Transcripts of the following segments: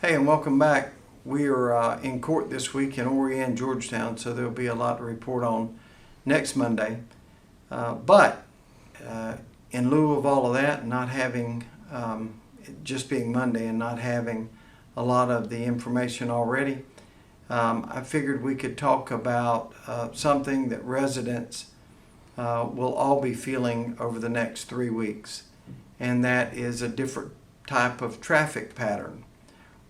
Hey, and welcome back. We are in court this week in Horry and Georgetown, so there'll be a lot to report on next Monday. But in lieu of all of that, not having it just being Monday and not having a lot of the information already, I figured we could talk about something that residents will all be feeling over the next 3 weeks, and that is a different type of traffic pattern.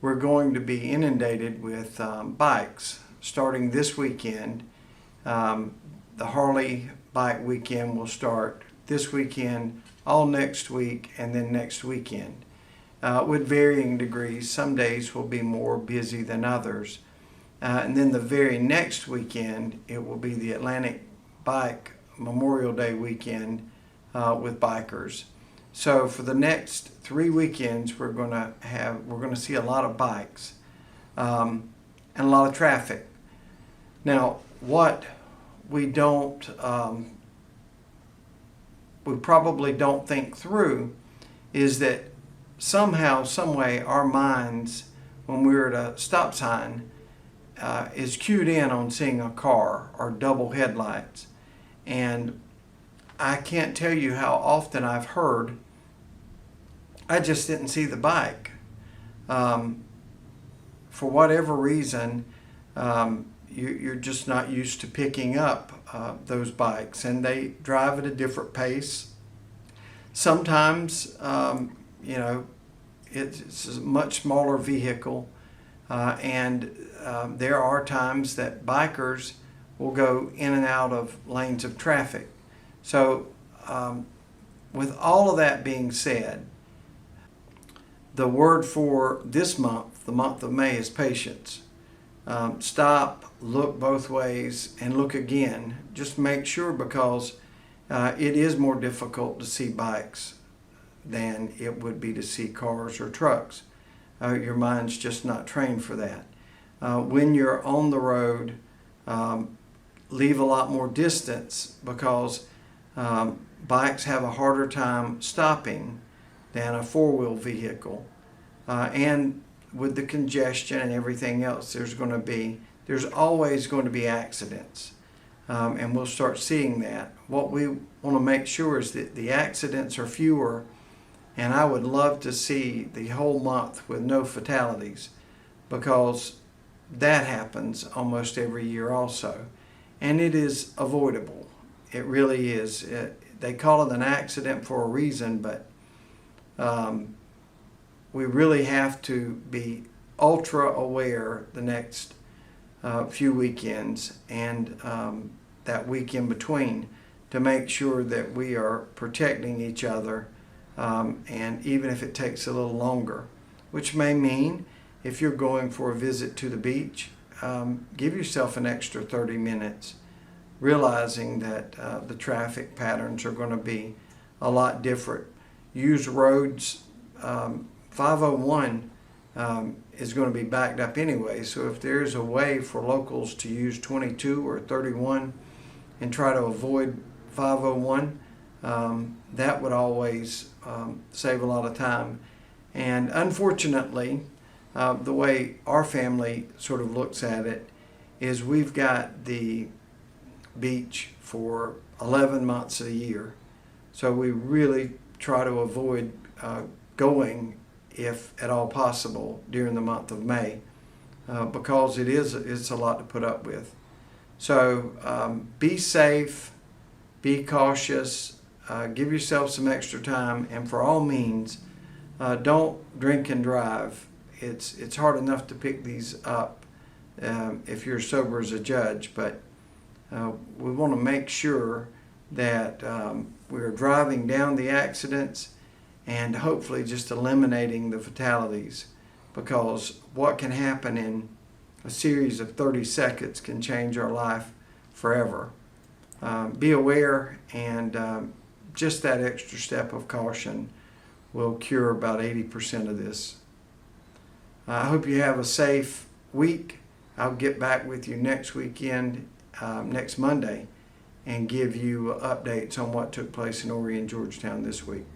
We're going to be inundated with bikes starting this weekend. The Harley bike weekend will start this weekend, all next week, and then next weekend with varying degrees. Some days will be more busy than others. And then the very next weekend, it will be the Atlantic Bike Memorial Day weekend with bikers. So for the next 3 weekends, we're going to see a lot of bikes and a lot of traffic. Now, what we probably don't think through is that somehow, some way, our minds, when we're at a stop sign, is cued in on seeing a car or double headlights. And I can't tell you how often I've heard, I just didn't see the bike. For whatever reason, you're just not used to picking up those bikes, and they drive at a different pace. Sometimes, it's a much smaller vehicle, and there are times that bikers will go in and out of lanes of traffic. So with all of that being said, the word for this month, the month of May, is patience. Stop, look both ways, and look again. Just make sure, because it is more difficult to see bikes than it would be to see cars or trucks. Your mind's just not trained for that. When you're on the road, leave a lot more distance, because bikes have a harder time stopping than a four-wheel vehicle. And with the congestion and everything else, there's always going to be accidents. And we'll start seeing that. What we want to make sure is that the accidents are fewer, and I would love to see the whole month with no fatalities, because that happens almost every year also. And it is avoidable. It really is. They call it an accident for a reason, but we really have to be ultra aware the next few weekends and that week in between, to make sure that we are protecting each other, and even if it takes a little longer, which may mean if you're going for a visit to the beach, give yourself an extra 30 minutes, realizing that the traffic patterns are going to be a lot different. Use roads. 501 is going to be backed up anyway, so if there's a way for locals to use 22 or 31 and try to avoid 501, that would always save a lot of time. And unfortunately, the way our family sort of looks at it is we've got the beach for 11 months of the year, so we really try to avoid going, if at all possible, during the month of May, because it's a lot to put up with. So be safe, be cautious, give yourself some extra time, and for all means, don't drink and drive. It's hard enough to pick these up if you're sober as a judge, but we want to make sure that we're driving down the accidents and hopefully just eliminating the fatalities, because what can happen in a series of 30 seconds can change our life forever. Be aware, and just that extra step of caution will cure about 80% of this. I hope you have a safe week. I'll get back with you next weekend, next Monday, and give you updates on what took place in Horry and Georgetown this week.